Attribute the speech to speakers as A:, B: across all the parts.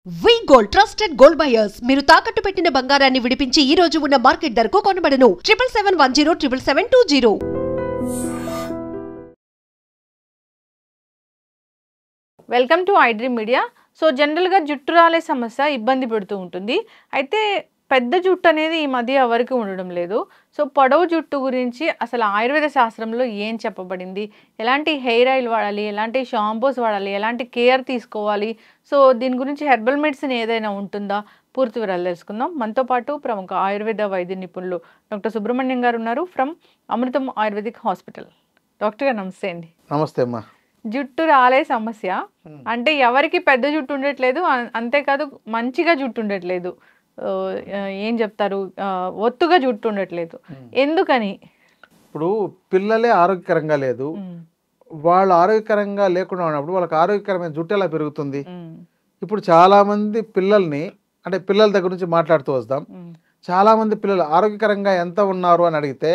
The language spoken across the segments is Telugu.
A: వి గోల్డ్ ట్రస్టెడ్ గోల్డ్ బయర్స్ మీరు తాకట్టు పెట్టిన బంగారాన్ని విడిపించి ఈ రోజు ఉన్న మార్కెట్ ధరకు కొనబడను 7771077720.
B: Welcome to iDream media. So జనరల్గా జుట్టు రాలే సమస్య ఇబ్బంది పెడుతూ ఉంటుంది. అయితే పెద్ద జుట్టు అనేది ఈ మధ్య ఎవరికి ఉండడం లేదు. సో పొడవు జుట్టు గురించి అసలు ఆయుర్వేద శాస్త్రంలో ఏం చెప్పబడింది, ఎలాంటి హెయిర్ ఆయిల్ వాడాలి, ఎలాంటి షాంపూస్ వాడాలి, ఎలాంటి కేర్ తీసుకోవాలి, సో దీని గురించి హెర్బల్ మెడిసిన్ ఏదైనా ఉంటుందా, పూర్తి వివరాలు తెలుసుకుందాం. మనతో పాటు ప్రముఖ ఆయుర్వేద వైద్య నిపుణులు డాక్టర్ సుబ్రహ్మణ్యం గారు ఉన్నారు from Amrutham ayurvedic hospital. Doctor గారు నమస్తే అండి.
C: నమస్తే అమ్మా.
B: జుట్టు రాలే సమస్య అంటే ఎవరికి పెద్ద జుట్టు ఉండట్లేదు, అంతేకాదు మంచిగా జుట్టు ఉండట్లేదు, ఏం చెప్తారు, ఒత్తుగా జుట్టు ఉండట్లేదు, ఎందుకని?
C: ఇప్పుడు పిల్లలే ఆరోగ్యకరంగా లేదు, వాళ్ళు ఆరోగ్యకరంగా లేకుండా ఉన్నప్పుడు వాళ్ళకి ఆరోగ్యకరమైన జుట్టు ఎలా పెరుగుతుంది? ఇప్పుడు చాలా మంది పిల్లల్ని, అంటే పిల్లల దగ్గర నుంచి మాట్లాడుతూ వస్తాం, చాలా మంది పిల్లలు ఆరోగ్యకరంగా ఎంత ఉన్నారు అని అడిగితే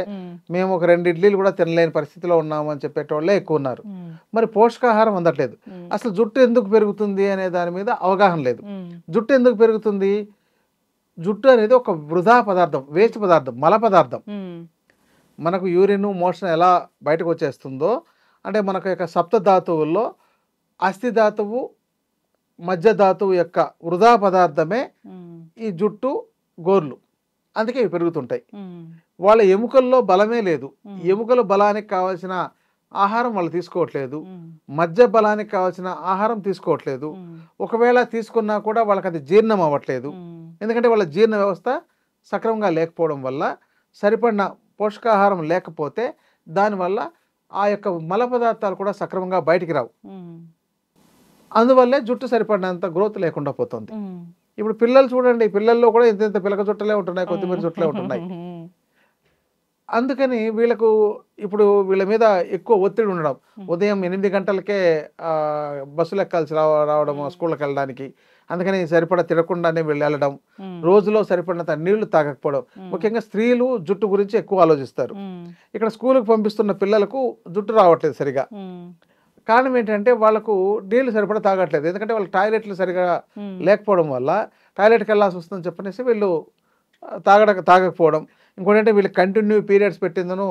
C: మేము ఒక 2 ఇడ్లీలు కూడా తినలేని పరిస్థితిలో ఉన్నాము అని చెప్పేటోళ్ళే ఎక్కువ ఉన్నారు. మరి పోషకాహారం అందట్లేదు. అసలు జుట్టు ఎందుకు పెరుగుతుంది అనే దాని మీద అవగాహన లేదు. జుట్టు ఎందుకు పెరుగుతుంది? జుట్టు అనేది ఒక వృధా పదార్థం, వేస్ట్ పదార్థం, మల పదార్థం. మనకు యూరిన్ మోషన్ ఎలా బయటకు వచ్చేస్తుందో, అంటే మనకు యొక్క సప్త ధాతువుల్లో అస్థి ధాతువు, మధ్య ధాతువు యొక్క వృధా పదార్థమే ఈ జుట్టు, గోర్లు. అందుకే ఇవి పెరుగుతుంటాయి. వాళ్ళ ఎముకల్లో బలమే లేదు. ఎముకల బలానికి కావాల్సిన ఆహారం వాళ్ళు తీసుకోవట్లేదు, మధ్య బలానికి కావాల్సిన ఆహారం తీసుకోవట్లేదు. ఒకవేళ తీసుకున్నా కూడా వాళ్ళకి అది జీర్ణం అవ్వట్లేదు. ఎందుకంటే వాళ్ళ జీర్ణ వ్యవస్థ సక్రమంగా లేకపోవడం వల్ల, సరిపడిన పోషకాహారం లేకపోతే దానివల్ల ఆ యొక్క మల పదార్థాలు కూడా సక్రమంగా బయటికి రావు. అందువల్లే జుట్టు సరిపడినంత గ్రోత్ లేకుండా పోతుంది. ఇప్పుడు పిల్లలు చూడండి, పిల్లల్లో కూడా ఇంత పిలక జుట్టలే ఉంటున్నాయి, కొద్దిమీర జుట్టలే ఉంటున్నాయి. అందుకని వీళ్ళకు ఇప్పుడు వీళ్ళ మీద ఎక్కువ ఒత్తిడి ఉండడం, ఉదయం 8 గంటలకే బస్సులు ఎక్కాల్సి రావడం స్కూళ్ళకి వెళ్ళడానికి, అందుకని సరిపడా తినకుండానే వీళ్ళు వెళ్ళడం, రోజులో సరిపడినంత నీళ్లు తాగకపోవడం. ముఖ్యంగా స్త్రీలు జుట్టు గురించి ఎక్కువ ఆలోచిస్తారు. ఇక్కడ స్కూల్కి పంపిస్తున్న పిల్లలకు జుట్టు రావట్లేదు సరిగా. కారణం ఏంటంటే వాళ్ళకు నీళ్లు సరిపడా తాగట్లేదు. ఎందుకంటే వాళ్ళకి టాయిలెట్లు సరిగా లేకపోవడం వల్ల టాయిలెట్కి వెళ్ళాల్సి వస్తుందని చెప్పనేసి వీళ్ళు తాగకపోవడం. ఇంకోటి అంటే వీళ్ళు కంటిన్యూ పీరియడ్స్ పెట్టిందను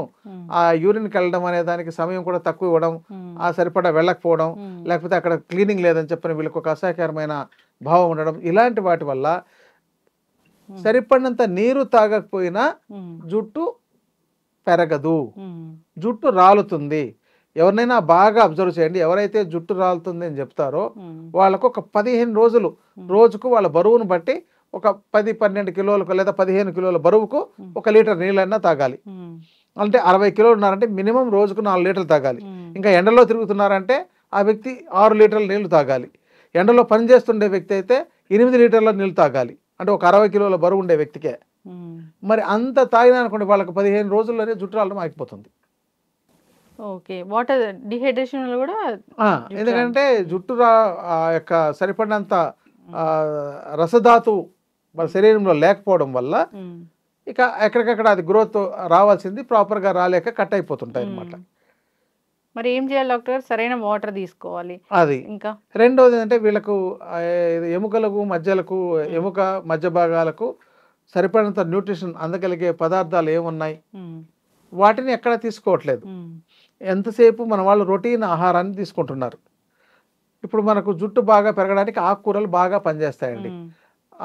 C: ఆ యూరిన్కి వెళ్ళడం అనే దానికి సమయం కూడా తక్కువ ఇవ్వడం, ఆ సరిపడా వెళ్ళకపోవడం, లేకపోతే అక్కడ క్లీనింగ్ లేదని చెప్పని వీళ్ళకి ఒక అసహ్యకరమైన భావం ఉండడం, ఇలాంటి వాటి వల్ల సరిపడినంత నీరు తాగకపోయినా జుట్టు పెరగదు, జుట్టు రాలుతుంది. ఎవరినైనా బాగా అబ్జర్వ్ చేయండి, ఎవరైతే జుట్టు రాలుతుంది అని చెప్తారో వాళ్ళకు ఒక 15 రోజులు, రోజుకు వాళ్ళ బరువును బట్టి ఒక 10-12 కిలోలకు లేదా 15 కిలోల బరువుకు 1 లీటర్ నీళ్ళన్నా తాగాలి. అంటే 60 కిలోలు ఉన్నారంటే మినిమం రోజుకు 4 లీటర్లు తాగాలి. ఇంకా ఎండలో తిరుగుతున్నారంటే ఆ వ్యక్తి 6 లీటర్ల నీళ్లు తాగాలి. ఎండలో పనిచేస్తుండే వ్యక్తి అయితే 8 లీటర్ల నీళ్ళు తాగాలి. అంటే ఒక 60 కిలోల బరువు ఉండే వ్యక్తికే. మరి అంత తాగినా అనుకోండి వాళ్ళకి 15 రోజుల్లోనే జుట్టు రావడం ఆగిపోతుంది.
B: ఓకే, వాటర్ డిహైడ్రేషన్ కూడా.
C: ఎందుకంటే జుట్టు యొక్క సరిపడినంత రసధాతువు మన శరీరంలో లేకపోవడం వల్ల ఇక ఎక్కడికక్కడ అది గ్రోత్ రావాల్సింది ప్రాపర్గా రాలేక కట్ అయిపోతుంటాయి అన్నమాట.
B: మరి ఏం చేయాలి డాక్టర్? సరైన వాటర్ తీసుకోవాలి.
C: అది ఇంకా రెండోది ఏంటంటే వీళ్ళకు ఎముకలకు మధ్యలకు, ఎముక మధ్య భాగాలకు సరిపడినంత న్యూట్రిషన్ అందగలిగే పదార్థాలు ఏమున్నాయి, వాటిని ఎక్కడ తీసుకోవట్లేదు. ఎంతసేపు మన వాళ్ళు రొటీన్ ఆహారాన్ని తీసుకుంటున్నారు. ఇప్పుడు మనకు జుట్టు బాగా పెరగడానికి ఆకుకూరలు బాగా పనిచేస్తాయండి.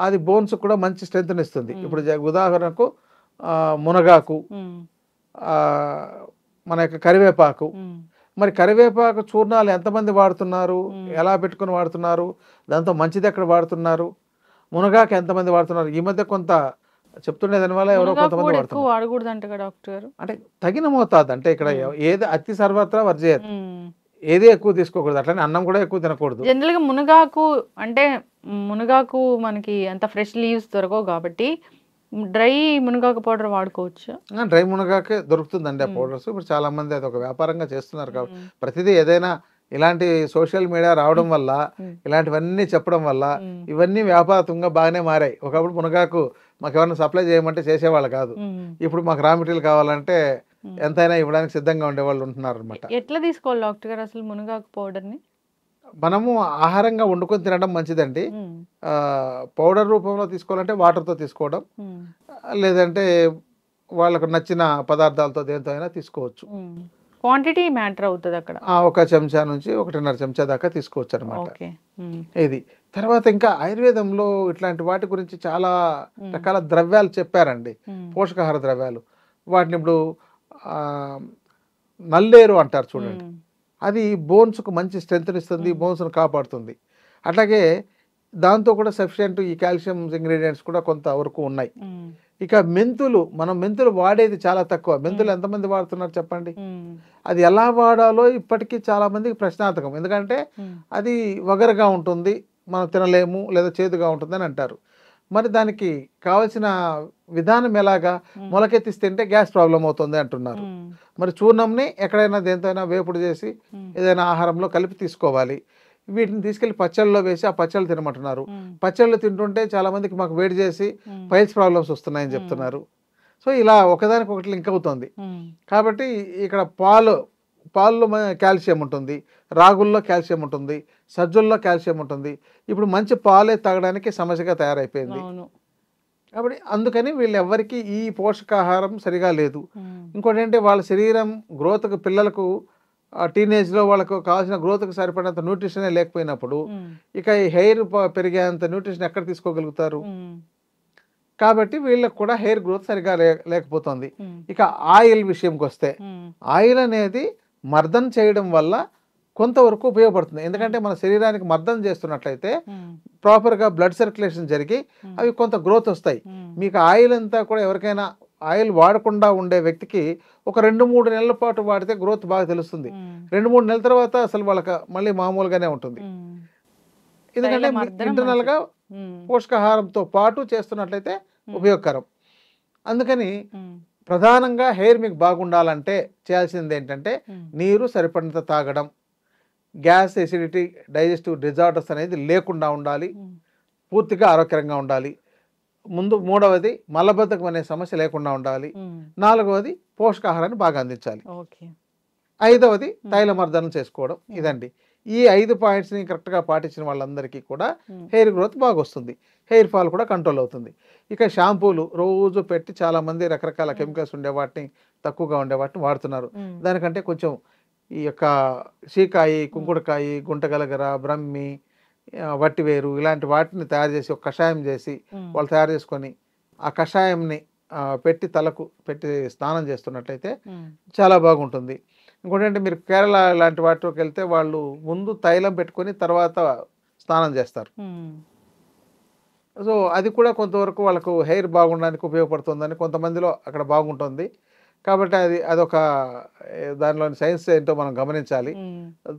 C: అది బోన్స్ కూడా మంచి స్ట్రెంగ్త్ ఇస్తుంది. ఇప్పుడు ఉదాహరణకు మునగాకు, మన యొక్క కరివేపాకు. మరి కరివేపాకు చూర్ణాలు ఎంతమంది వాడుతున్నారు, ఎలా పెట్టుకుని వాడుతున్నారు, దాంతో మంచిది ఎక్కడ వాడుతున్నారు, మునగాకు ఎంతమంది వాడుతున్నారు? ఈ మధ్య కొంత చెప్తుండే దానివల్ల ఎవరో కొంతమంది
B: వాడుతున్నారు.
C: అంటే తగిన మోతాదు, అంటే ఇక్కడ ఏది అతి సర్వత్రా వర్జేయదు, ఏది ఎక్కువ తీసుకోకూడదు. అట్లనే అన్నం కూడా ఎక్కువ తినకూడదు.
B: జనరల్ గా మునగాకు అంటే మునగాకు మనకి అంత ఫ్రెష్ లీవ్స్ దొరకవు కాబట్టి డ్రై మునగాకు పౌడర్ వాడుకోవచ్చు.
C: డ్రై మునగాకే దొరుకుతుందండి ఆ పౌడర్స్. ఇప్పుడు చాలా మంది అది ఒక వ్యాపారంగా చేస్తున్నారు కాబట్టి ప్రతిదీ ఏదైనా ఇలాంటి సోషల్ మీడియా రావడం వల్ల, ఇలాంటివన్నీ చెప్పడం వల్ల ఇవన్నీ వ్యాపారంగా బాగానే మారాయి. ఒకప్పుడు మునగాకు మాకు ఎవరైనా సప్లై చేయమంటే చేసేవాళ్ళు కాదు. ఇప్పుడు మాకు రా మెటీరియల్ కావాలంటే ఎంతైనా ఇవ్వడానికి సిద్ధంగా ఉండేవాళ్ళు ఉంటున్నారు అనమాట.
B: ఎట్లా తీసుకోవాలి డాక్టర్ గారు అసలు మునగాకు పౌడర్ని?
C: మనము ఆహారంగా వండుకొని తినడం మంచిదండి. పౌడర్ రూపంలో తీసుకోవాలంటే వాటర్తో తీసుకోవడం, లేదంటే వాళ్ళకు నచ్చిన పదార్థాలతో దేంతో అయినా తీసుకోవచ్చు.
B: క్వాంటిటీ మ్యాటర్ అవుతుంది అక్కడ.
C: ఒక చెంచా నుంచి 1.5 చెంచా దాకా తీసుకోవచ్చు అనమాట.
B: ఓకే.
C: ఇది తర్వాత ఇంకా ఆయుర్వేదంలో ఇట్లాంటి వాటి గురించి చాలా రకాల ద్రవ్యాలు చెప్పారండి, పోషకాహార ద్రవ్యాలు. వాటిని ఇప్పుడు నల్లేరు అంటారు చూడండి, అది బోన్స్కు మంచి స్ట్రెంగ్త్ ఇస్తుంది, బోన్స్ను కాపాడుతుంది. అట్లాగే దాంతో కూడా సఫిషియెంట్ ఈ కాల్షియం ఇంగ్రీడియంట్స్ కూడా కొంతవరకు ఉన్నాయి. ఇక మెంతులు, మనం మెంతులు వాడేది చాలా తక్కువ. మెంతులు ఎంతమంది వాడుతున్నారు చెప్పండి? అది ఎలా వాడాలో ఇప్పటికీ చాలా మందికి ప్రశ్నార్థకం. ఎందుకంటే అది వగరుగా ఉంటుంది, మనం తినలేము, లేదా చేదుగా ఉంటుంది అని అంటారు. మరి దానికి కావలసిన విధానం ఎలాగా? మొలకెత్తిసి తింటే గ్యాస్ ప్రాబ్లం అవుతుంది అంటున్నారు. మరి చూర్ణంని ఎక్కడైనా దేంతైనా వేపుడు చేసి ఏదైనా ఆహారంలో కలిపి తీసుకోవాలి. వీటిని తీసుకెళ్లి పచ్చళ్ళలో వేసి ఆ పచ్చళ్ళు తినమంటున్నారు. పచ్చళ్ళు తింటుంటే చాలా మందికి మాకు వేడి చేసి పైల్స్ ప్రాబ్లమ్స్ వస్తున్నాయని చెప్తున్నారు. సో ఇలా ఒకదానికి ఒకటి లింక్ అవుతుంది. కాబట్టి ఇక్కడ పాలలో కాల్షియం ఉంటుంది, రాగుల్లో కాల్షియం ఉంటుంది, సజ్జల్లో కాల్షియం ఉంటుంది. ఇప్పుడు మంచి పాలే తాగడానికి సమస్యగా తయారైపోయింది. కాబట్టి అందుకని వీళ్ళెవ్వరికి ఈ పోషకాహారం సరిగా లేదు. ఇంకోటి ఏంటంటే వాళ్ళ శరీరం గ్రోత్కు, పిల్లలకు టీనేజ్లో వాళ్ళకు కావాల్సిన గ్రోత్కి సరిపడినంత న్యూట్రిషనే లేకపోయినప్పుడు ఇక ఈ హెయిర్ పెరిగేంత న్యూట్రిషన్ ఎక్కడ తీసుకోగలుగుతారు? కాబట్టి వీళ్ళకు కూడా హెయిర్ గ్రోత్ సరిగా లేకపోతుంది. ఇక ఆయిల్ విషయంకి వస్తే, ఆయిల్ అనేది మర్దన చేయడం వల్ల కొంతవరకు ఉపయోగపడుతుంది. ఎందుకంటే మన శరీరానికి మర్దన చేస్తున్నట్లయితే ప్రాపర్గా బ్లడ్ సర్క్యులేషన్ జరిగి అవి కొంత గ్రోత్ వస్తాయి. మీకు ఆయిల్ అంతా కూడా ఎవరికైనా ఆయిల్ వాడకుండా ఉండే వ్యక్తికి ఒక 2-3 నెలల పాటు వాడితే గ్రోత్ బాగా తెలుస్తుంది. 2-3 నెలల తర్వాత అసలు వాళ్ళకి మళ్ళీ మామూలుగానే ఉంటుంది. ఎందుకంటే ఇంటర్నల్గా పోషకాహారంతో పాటు చేస్తున్నట్లయితే ఉపయోగకరం. అందుకని ప్రధానంగా హెయిర్ మీకు బాగుండాలంటే చేయాల్సింది ఏంటంటే నీరు సరిపడినంత తాగడం, గ్యాస్, ఎసిడిటీ, డైజెస్టివ్ డిజార్డర్స్ అనేది లేకుండా ఉండాలి, పూర్తిగా ఆరోగ్యంగా ఉండాలి. మూడవది మలబద్ధకం అనే సమస్య లేకుండా ఉండాలి. 4వది పోషకాహారాన్ని బాగా అందించాలి. 5వది తైలమర్దనం చేసుకోవడం. ఇదండి. ఈ 5 పాయింట్స్ని కరెక్ట్గా పాటించిన వాళ్ళందరికీ కూడా హెయిర్ గ్రోత్ బాగా వస్తుంది, హెయిర్ ఫాల్ కూడా కంట్రోల్ అవుతుంది. ఇక షాంపూలు రోజు పెట్టి చాలామంది రకరకాల కెమికల్స్ ఉండే వాటిని, తక్కువగా ఉండే వాటిని వాడుతున్నారు. దానికంటే కొంచెం ఈ యొక్క షీకాయి, కుంకుడుకాయి, గుంటగలగర, బ్రహ్మి, వట్టివేరు ఇలాంటి వాటిని తయారు చేసి ఒక కషాయం చేసి వాళ్ళు తయారు చేసుకొని ఆ కషాయంని పెట్టి తలకు పెట్టి స్నానం చేస్తున్నట్లయితే చాలా బాగుంటుంది. ఇంకోటి అంటే మీరు కేరళ లాంటి వాటికి వెళ్తే వాళ్ళు ముందు తైలం పెట్టుకొని తర్వాత స్నానం చేస్తారు. సో అది కూడా కొంతవరకు వాళ్ళకు హెయిర్ బాగుండడానికి ఉపయోగపడుతుందని కొంతమందిలో అక్కడ బాగుంటుంది. కాబట్టి అదొక దానిలోని సైన్స్ ఏంటో మనం గమనించాలి.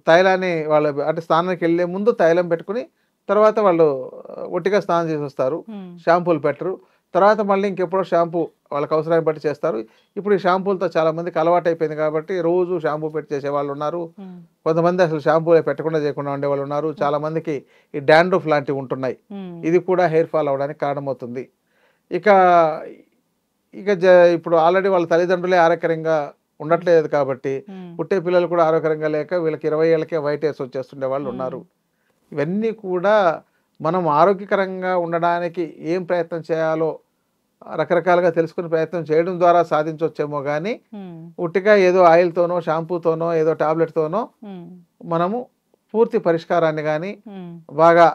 C: తైలాన్ని వాళ్ళు అంటే స్నానానికి వెళ్ళే ముందు తైలం పెట్టుకుని తర్వాత వాళ్ళు ఒట్టిగా స్నానం చేసి వస్తారు, షాంపూలు పెట్టరు. తర్వాత మళ్ళీ ఇంకెప్పుడో షాంపూ వాళ్ళకి అవసరాన్ని బట్టి చేస్తారు. ఇప్పుడు ఈ షాంపూలతో చాలా మందికి అలవాటు అయిపోయింది కాబట్టి రోజు షాంపూ పెట్టి చేసే వాళ్ళు ఉన్నారు. కొంతమంది అసలు షాంపూలే పెట్టకుండా చేయకుండా ఉండే వాళ్ళు ఉన్నారు. చాలా మందికి ఈ డాండ్రఫ్ లాంటివి ఉంటున్నాయి. ఇది కూడా హెయిర్ ఫాల్ అవడానికి కారణమవుతుంది. ఇక ఇప్పుడు ఆల్రెడీ వాళ్ళ తల్లిదండ్రులే ఆరోగ్యకరంగా ఉండట్లేదు కాబట్టి పుట్టే పిల్లలు కూడా ఆరోగ్యకరంగా లేక వీళ్ళకి 20 ఏళ్ళకే వైట్ హెయిర్స్ వచ్చేస్తుండే వాళ్ళు ఉన్నారు. ఇవన్నీ కూడా మనం ఆరోగ్యకరంగా ఉండడానికి ఏం ప్రయత్నం చేయాలో రకరకాలుగా తెలుసుకునే ప్రయత్నం చేయడం ద్వారా సాధించవచ్చేమో కానీ ఉట్టిగా ఏదో ఆయిల్తోనో, షాంపూతోనో, ఏదో టాబ్లెట్తోనో మనము పూర్తి పరిష్కారాన్ని కానీ బాగా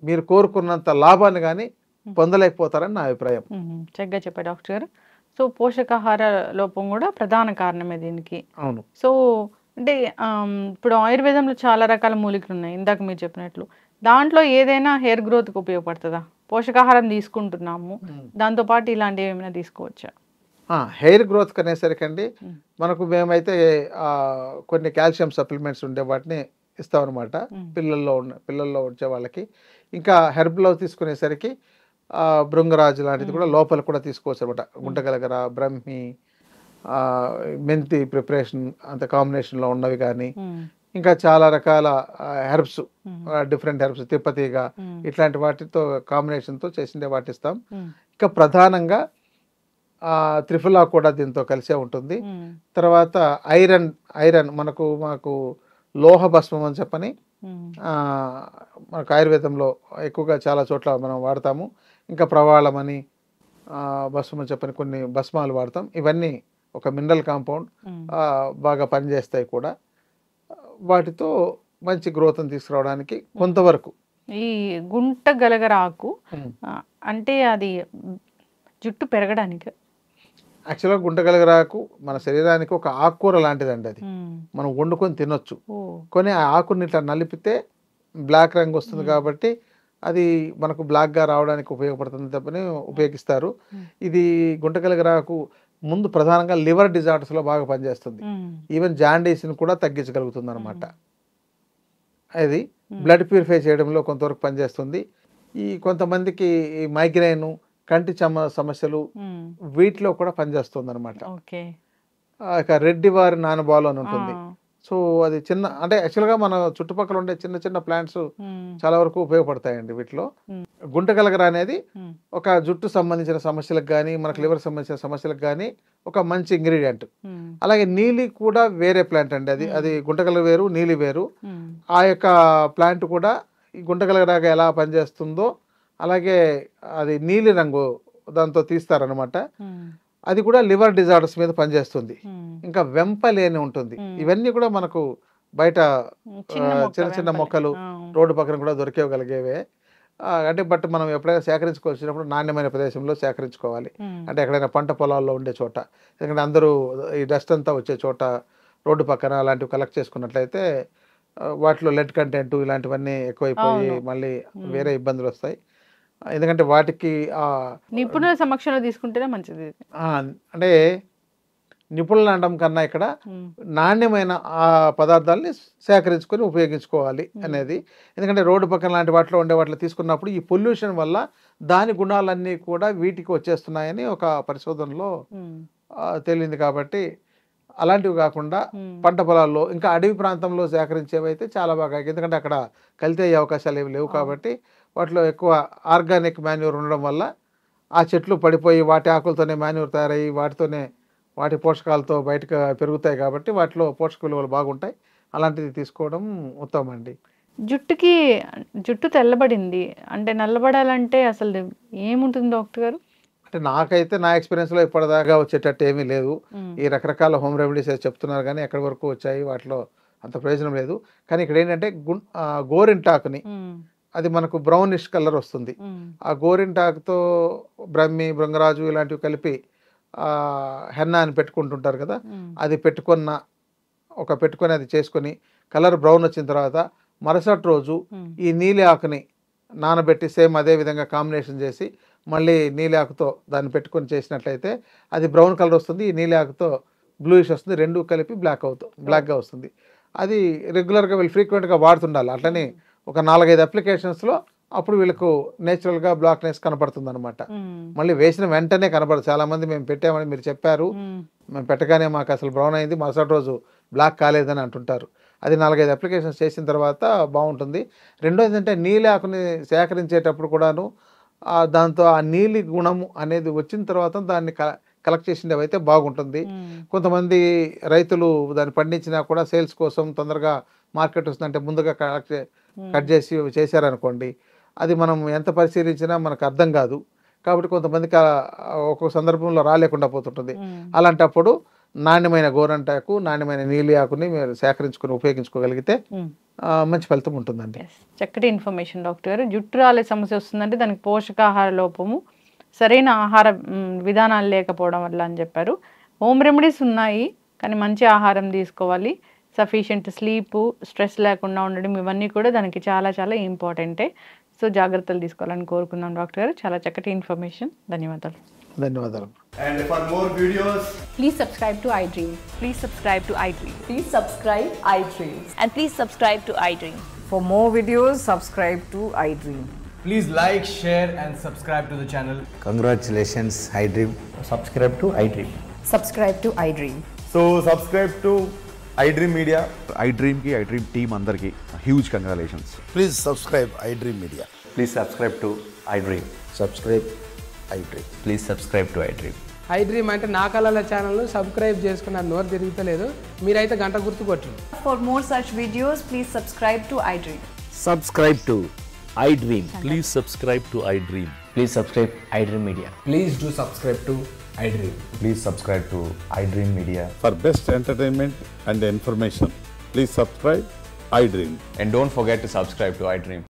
C: మీరు కోరుకున్నంత లాభాన్ని కానీ పొందలేకపోతారని నా అభిప్రాయం.
B: చక్కగా చెప్పారు డాక్టర్ గారు. సో పోషకాహార లోపం కూడా ప్రధాన కారణమే దీనికి.
C: అవును.
B: సో అంటే ఇప్పుడు ఆయుర్వేదంలో చాలా రకాల మూలికలు ఉన్నాయి ఇందాక మీరు చెప్పినట్లు. దాంట్లో ఏదైనా హెయిర్ గ్రోత్కి ఉపయోగపడుతుందా? పోషకాహారం తీసుకుంటున్నాము, దాంతోపాటు ఇలాంటివి ఏమైనా తీసుకోవచ్చా?
C: హెయిర్ గ్రోత్ అనేసరికండి మనకు మేమైతే కొన్ని కాల్షియం సప్లిమెంట్స్ ఉండే వాటిని ఇస్తామన్నమాట పిల్లల్లో వచ్చే వాళ్ళకి. ఇంకా హెర్బ్లో తీసుకునేసరికి భృంగరాజు లాంటిది కూడా లోపల కూడా తీసుకోవచ్చు అనమాట. గుంటగలగర, బ్రహ్మి, మెంతి ప్రిపరేషన్ అంత కాంబినేషన్లో ఉన్నవి కానీ ఇంకా చాలా రకాల హెర్బ్స్, డిఫరెంట్ హెర్బ్స్, తిప్పతీగ ఇట్లాంటి వాటితో కాంబినేషన్తో చేసిండే వాటి ఇస్తాం. ఇంకా ప్రధానంగా త్రిఫలా కూడా దీంతో కలిసే ఉంటుంది. తర్వాత ఐరన్ మాకు లోహ భస్మం అని చెప్పని మనకు ఆయుర్వేదంలో ఎక్కువగా చాలా చోట్ల మనం వాడతాము. ఇంకా ప్రవాళమని భస్మం చెప్పని కొన్ని భస్మాలు వాడతాం. ఇవన్నీ ఒక మినరల్ కాంపౌండ్, బాగా పనిచేస్తాయి కూడా. వాటితో మంచి గ్రోత్ని తీసుకురావడానికి కొంతవరకు.
B: ఈ గుంట గలగరాకు అంటే అది జుట్టు పెరగడానికి
C: యాక్చువల్గా గుంటగలగరాకు మన శరీరానికి ఒక ఆకుకూర లాంటిదండి. అది మనం వండుకొని తినొచ్చు. కొన్ని ఆ ఆకుని ఇట్లా నలిపితే బ్లాక్ రంగు వస్తుంది కాబట్టి అది మనకు బ్లాక్గా రావడానికి ఉపయోగపడుతుంది తప్పని ఉపయోగిస్తారు. ఇది గుంటగలగరాకు ముందు ప్రధానంగా లివర్ డిజార్డర్స్లో బాగా పనిచేస్తుంది. ఈవెన్ జాండీస్ని కూడా తగ్గించగలుగుతుంది అనమాట. అది బ్లడ్ ప్యూరిఫై చేయడంలో కొంతవరకు పనిచేస్తుంది. ఈ కొంతమందికి ఈ మైగ్రేన్, కంటి సమస్యలు వీటిలో కూడా పనిచేస్తుంది అనమాట. ఇక రెడ్డి వారి నానబాలు అని ఉంటుంది. సో అది చిన్న అంటే యాక్చువల్గా మన చుట్టుపక్కల ఉండే చిన్న చిన్న ప్లాంట్స్ చాలా వరకు ఉపయోగపడతాయండి. వీటిలో గుంటగలగర అనేది ఒక జుట్టు సంబంధించిన సమస్యలకు కానీ, మనకు లివర్ సంబంధించిన సమస్యలకు కానీ ఒక మంచి ఇంగ్రీడియంట్. అలాగే నీలి కూడా వేరే ప్లాంట్ అండి. అది గుంటగలగర వేరు, నీలి వేరు. ఆ యొక్క ప్లాంట్ కూడా ఈ గుంటగలగరాగా ఎలా పనిచేస్తుందో అలాగే అది నీలి రంగు దాంతో తీస్తారనమాట. అది కూడా లివర్ డిజార్డర్స్ మీద పనిచేస్తుంది. ఇంకా వెంపలేని ఉంటుంది. ఇవన్నీ కూడా మనకు బయట చిన్న చిన్న మొక్కలు రోడ్డు పక్కన కూడా దొరికేయగలిగేవే. అంటే బట్ మనం ఎప్పుడైనా సేకరించుకోవాల్సినప్పుడు నాణ్యమైన ప్రదేశంలో సేకరించుకోవాలి. అంటే ఎక్కడైనా పంట పొలాల్లో ఉండే చోట, ఎందుకంటే అందరూ ఈ డస్ట్ అంతా వచ్చే చోట రోడ్డు పక్కన అలాంటివి కలెక్ట్ చేసుకున్నట్లయితే వాటిలో లెడ్ కంటెంట్ ఇలాంటివన్నీ ఎక్కువైపోయి మళ్ళీ వేరే ఇబ్బందులు వస్తాయి. ఎందుకంటే వాటికి
B: నిపుణుల సమక్షంలో తీసుకుంటేనే మంచిది.
C: అంటే నిపుణులు అనడం కన్నా ఇక్కడ నాణ్యమైన ఆ పదార్థాలని సేకరించుకొని ఉపయోగించుకోవాలి అనేది. ఎందుకంటే రోడ్డు పక్కన లాంటి వాటిలో ఉండే వాటిలో తీసుకున్నప్పుడు ఈ పొల్యూషన్ వల్ల దాని గుణాలన్నీ కూడా వీటికి వచ్చేస్తున్నాయని ఒక పరిశోధనలో తేలింది. కాబట్టి అలాంటివి కాకుండా పంట పొలాల్లో ఇంకా అడవి ప్రాంతంలో సేకరించేవి అయితే చాలా బాగా, ఎందుకంటే అక్కడ కల్తీ అయ్యే అవకాశాలు ఏమి లేవు కాబట్టి వాటిలో ఎక్కువ ఆర్గానిక్ మాన్యూర్ ఉండడం వల్ల ఆ చెట్లు పడిపోయి వాటి ఆకులతోనే మాన్యూర్ తయారయ్యి వాటి పోషకాలతో బయటకు పెరుగుతాయి కాబట్టి వాటిలో పోషక విలువలు బాగుంటాయి. అలాంటిది తీసుకోవడం ఉత్తమం అండి.
B: జుట్టు తెల్లబడింది అంటే నల్లబడాలంటే అసలు ఏముంటుంది డాక్టర్ గారు?
C: అంటే నాకైతే నా ఎక్స్పీరియన్స్లో ఇప్పటిదాకా వచ్చేటట్టు ఏమీ లేదు. ఈ రకరకాల హోమ్ రెమెడీస్ చెప్తున్నారు కానీ ఎక్కడి వరకు వచ్చాయి వాటిలో అంత ప్రయోజనం లేదు. కానీ ఇక్కడ ఏంటంటే గోరింటాకుని, అది మనకు బ్రౌనిష్ కలర్ వస్తుంది. ఆ గోరింటాకుతో బ్రహ్మి, భృంగరాజు ఇలాంటివి కలిపి హెన్నా అని పెట్టుకుంటుంటారు కదా, అది పెట్టుకొని అది చేసుకొని కలర్ బ్రౌన్ వచ్చిన తర్వాత మరుసటి రోజు ఈ నీలి ఆకుని నానబెట్టి సేమ్ అదే విధంగా కాంబినేషన్ చేసి మళ్ళీ నీలి ఆకుతో దాన్ని పెట్టుకొని చేసినట్లయితే అది బ్రౌన్ కలర్ వస్తుంది. ఈ నీలి ఆకుతో బ్లూయిష్ వస్తుంది. రెండు కలిపి బ్లాక్గా వస్తుంది. అది రెగ్యులర్గా వీళ్ళు ఫ్రీక్వెంట్గా వాడుతుండాలి. అట్లనే ఒక 4-5 అప్లికేషన్స్లో అప్పుడు వీళ్ళకు నేచురల్గా బ్లాక్నెస్ కనపడుతుంది అనమాట. మళ్ళీ వేసిన వెంటనే కనపడదు. చాలామంది మేము పెట్టామని మీరు చెప్పారు, మేము పెట్టగానే మాకు అసలు బ్రౌన్ అయింది, మరుసటి రోజు బ్లాక్ కాలేదని అంటుంటారు. అది 4-5 అప్లికేషన్స్ చేసిన తర్వాత బాగుంటుంది. రెండోది ఏంటంటే నీలి ఆకుని సేకరించేటప్పుడు కూడాను దాంతో ఆ నీలి గుణము అనేది వచ్చిన తర్వాత దాన్ని కలెక్ట్ చేసినవి అయితే బాగుంటుంది. కొంతమంది రైతులు దాన్ని పండించినా కూడా సేల్స్ కోసం తొందరగా మార్కెట్ వస్తుందంటే ముందుగా కట్ చేసి చేశారనుకోండి, అది మనం ఎంత పరిశీలించినా మనకు అర్థం కాదు. కాబట్టి కొంతమందికి ఒక్కొక్క సందర్భంలో రాలేకుండా పోతుంటుంది. అలాంటప్పుడు నాణ్యమైన గోరంటాకు, నాణ్యమైన నీలి ఆకుని మీరు సేకరించుకొని ఉపయోగించుకోగలిగితే మంచి ఫలితం ఉంటుందండి.
B: చక్కటి ఇన్ఫర్మేషన్ డాక్టర్ గారు. జుట్టు రాలే సమస్య వస్తుందంటే దానికి పోషకాహార లోపము, సరైన ఆహార విధానాలు లేకపోవడం వల్ల అని చెప్పారు. హోమ్ రెమెడీస్ ఉన్నాయి కానీ మంచి ఆహారం తీసుకోవాలి, సఫిషియెంట్ స్లీపు, స్ట్రెస్ లేకుండా ఉండడం, ఇవన్నీ కూడా దానికి చాలా చాలా ఇంపార్టెంటే. సో జాగ్రత్తలు తీసుకోవాలని కోరుకుందాం డాక్టర్ గారు. చాలా చక్కటి ఇన్ఫర్మేషన్. ధన్యవాదాలు.
C: ధన్యవాదాలు.
D: And for more videos,
E: please subscribe to iDream.
F: Please subscribe to iDream.
E: Please subscribe iDream.
F: And please subscribe to iDream.
G: For more videos, subscribe to iDream.
D: please like, share and subscribe to the channel.
H: Congratulations, iDream.
I: Subscribe to iDream.
E: Subscribe to iDream.
D: So subscribe to iDream Media.
J: iDream ki iDream team andarki huge congratulations.
H: Please subscribe iDream Media.
I: Please subscribe to iDream.
H: Subscribe iDream.
I: Please subscribe to iDream. I dream అంటే నా కళల ఛానల్ను సబ్స్క్రైబ్ చేసుకున్న నోరు తిరుగుతలేదు. మీరైతే గంట గుర్తు కొట్టండి.
E: For more such videos, please subscribe to iDream.
K: Subscribe to iDream.
L: Please subscribe to iDream.
K: Please subscribe iDream Media.
I: Please do subscribe to iDream.
D: Please subscribe to iDream Media.
M: For best entertainment and information, please subscribe iDream.
D: And don't forget to subscribe to iDream.